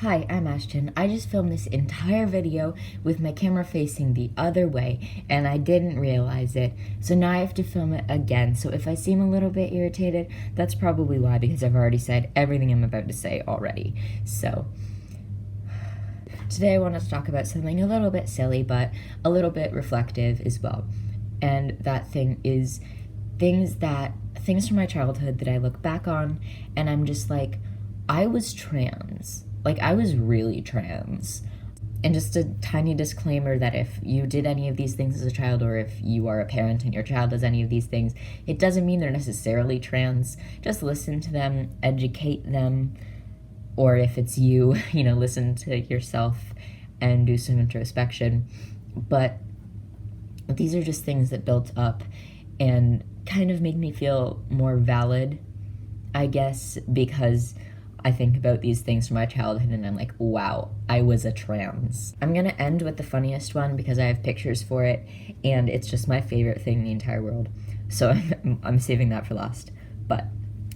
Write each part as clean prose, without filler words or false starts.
Hi, I'm Ashton. I just filmed this entire video with my camera facing the other way, and I didn't realize it, so now I have to film it again. So if I seem a little bit irritated, that's probably why, because I've already said everything I'm about to say already. So, today I wanted to talk about something a little bit silly, but a little bit reflective as well. And that thing is things from my childhood that I look back on, and I'm just like, I was trans. Like, I was really trans. And just a tiny disclaimer that if you did any of these things as a child, or if you are a parent and your child does any of these things, it doesn't mean they're necessarily trans. Just listen to them, educate them, or if it's you, listen to yourself and do some introspection. But these are just things that built up and kind of made me feel more valid, I guess, because I think about these things from my childhood and I'm like, wow, I was a trans. I'm gonna end with the funniest one because I have pictures for it and it's just my favorite thing in the entire world. So I'm saving that for last. But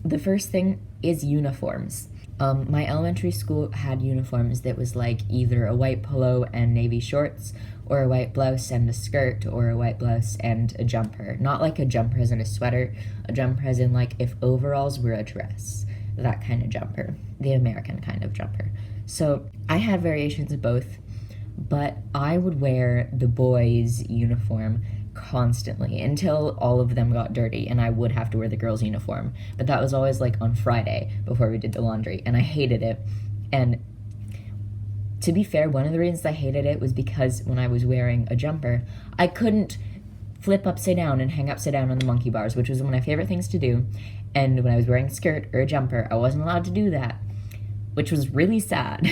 the first thing is uniforms. My elementary school had uniforms that was like either a white polo and navy shorts, or a white blouse and a skirt, or a white blouse and a jumper. Not like a jumper as in a sweater, a jumper as in like if overalls were a dress. That kind of jumper, the American kind of jumper. So I had variations of both, but I would wear the boys' uniform constantly until all of them got dirty and I would have to wear the girls' uniform. But that was always like on Friday before we did the laundry, and I hated it. And to be fair, one of the reasons I hated it was because when I was wearing a jumper, I couldn't flip upside down and hang upside down on the monkey bars, which was one of my favorite things to do. And when I was wearing a skirt or a jumper, I wasn't allowed to do that, which was really sad.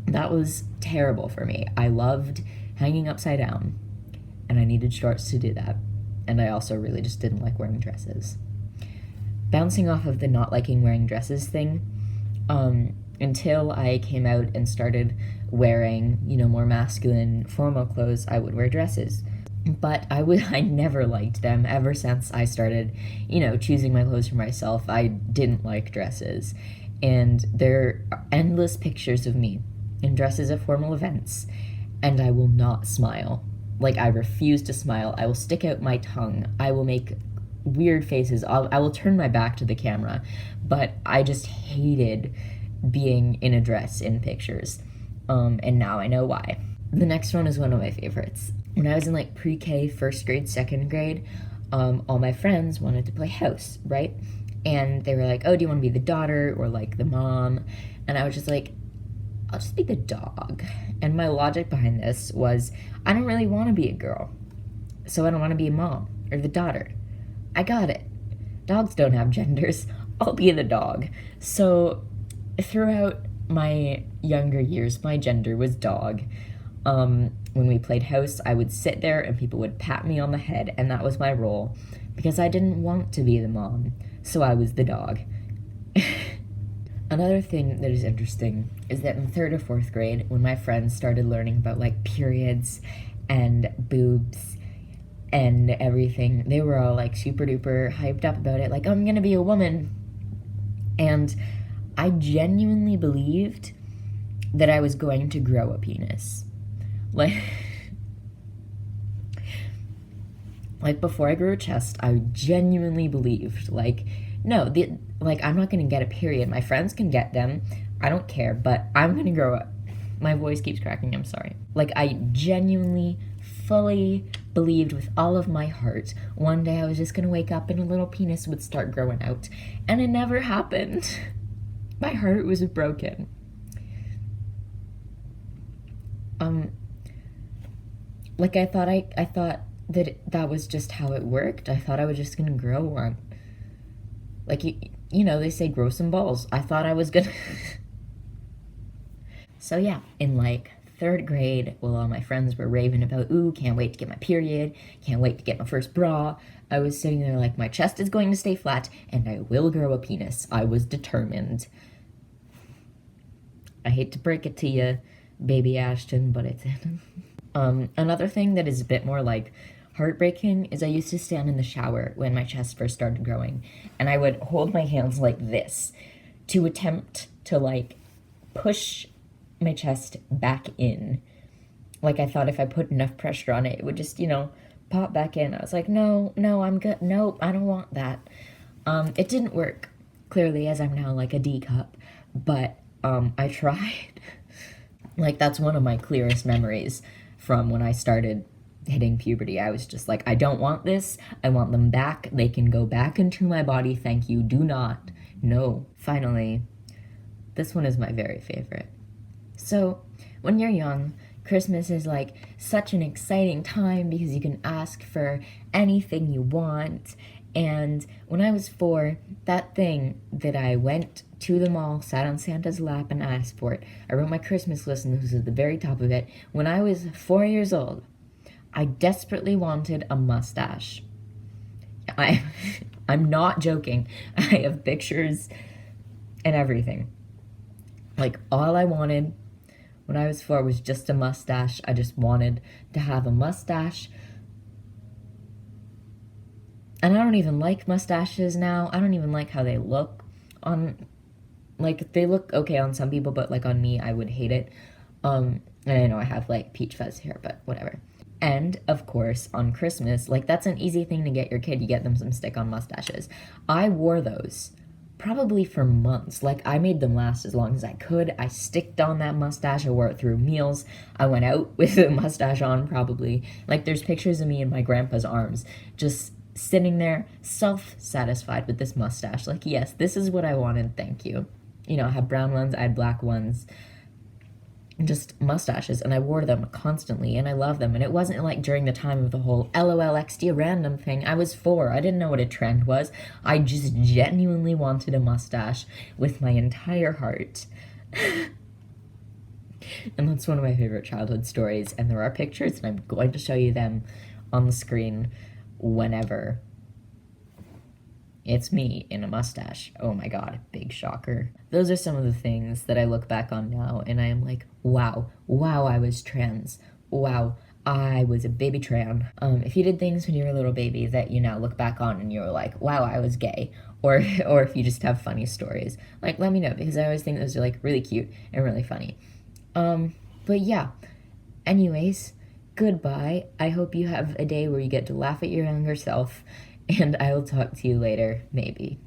That was terrible for me. I loved hanging upside down, and I needed shorts to do that. And I also really just didn't like wearing dresses. Bouncing off of the not liking wearing dresses thing, until I came out and started wearing, more masculine formal clothes, I would wear dresses. But I never liked them ever since I started, choosing my clothes for myself. I didn't like dresses. And there are endless pictures of me in dresses at formal events, and I will not smile. Like, I refuse to smile. I will stick out my tongue. I will make weird faces. I will turn my back to the camera. But I just hated being in a dress in pictures. And now I know why. The next one is one of my favorites. When I was in like pre-K, first grade, second grade, all my friends wanted to play house, right? And they were like, oh, do you want to be the daughter or like the mom? And I was just like, I'll just be the dog. And my logic behind this was, I don't really want to be a girl, so I don't want to be a mom or the daughter. I got it. Dogs don't have genders. I'll be the dog. So throughout my younger years, my gender was dog. When we played house, I would sit there and people would pat me on the head, and that was my role, because I didn't want to be the mom, so I was the dog. Another thing that is interesting is that in 3rd or 4th grade, when my friends started learning about like periods and boobs and everything, they were all like super duper hyped up about it, like, I'm gonna be a woman. And I genuinely believed that I was going to grow a penis. Like before I grew a chest, I genuinely believed, no, I'm not gonna get a period. My friends can get them. I don't care, but I'm gonna grow up. My voice keeps cracking, I'm sorry. I genuinely, fully believed with all of my heart one day I was just gonna wake up and a little penis would start growing out. And it never happened. My heart was broken. I thought that was just how it worked. I thought I was just gonna grow one. They say grow some balls. I thought I was gonna. So yeah, in 3rd grade, while all my friends were raving about, ooh, can't wait to get my period, can't wait to get my first bra, I was sitting there like, my chest is going to stay flat, and I will grow a penis. I was determined. I hate to break it to you, baby Ashton, but it's another thing that is a bit more heartbreaking is I used to stand in the shower when my chest first started growing, and I would hold my hands like this to attempt to push my chest back in. Like, I thought if I put enough pressure on it, it would just, pop back in. I was like, no, I'm good. Nope, I don't want that. It didn't work, clearly, as I'm now like a D cup, but I tried. Like, that's one of my clearest memories from when I started hitting puberty. I was just like, I don't want this. I want them back. They can go back into my body. Thank you. Do not. No. Finally, this one is my very favorite. So, when you're young, Christmas is like such an exciting time because you can ask for anything you want. And when I was 4, that thing that I went to the mall, sat on Santa's lap and asked for it, I wrote my Christmas list and this was at the very top of it. When I was 4 years old, I desperately wanted a mustache. I'm not joking. I have pictures and everything. Like, all I wanted when I was 4 was just a mustache. I just wanted to have a mustache. And I don't even like mustaches now. I don't even like how they look on, like, they look okay on some people, but, like, on me, I would hate it. And I know I have, like, peach fuzz hair, but whatever. And, of course, on Christmas, like, that's an easy thing to get your kid. You get them some stick-on mustaches. I wore those probably for months. Like, I made them last as long as I could. I sticked on that mustache. I wore it through meals. I went out with a mustache on, probably. Like, there's pictures of me in my grandpa's arms, just sitting there, self-satisfied with this mustache. Like, yes, this is what I wanted, thank you. I had brown ones, I had black ones, just mustaches, and I wore them constantly, and I love them. And it wasn't like during the time of the whole LOLXD random thing. I was 4. I didn't know what a trend was. I just genuinely wanted a mustache with my entire heart. And that's one of my favorite childhood stories, and there are pictures, and I'm going to show you them on the screen whenever. It's me in a mustache. Oh my god, big shocker. Those are some of the things that I look back on now, and I am like, wow, I was trans. Wow, I was a baby tran. If you did things when you were a little baby that you now look back on and you're like, wow, I was gay, or if you just have funny stories, like, let me know, because I always think those are like really cute and really funny. But yeah, anyways, goodbye. I hope you have a day where you get to laugh at your younger self, and I will talk to you later, maybe.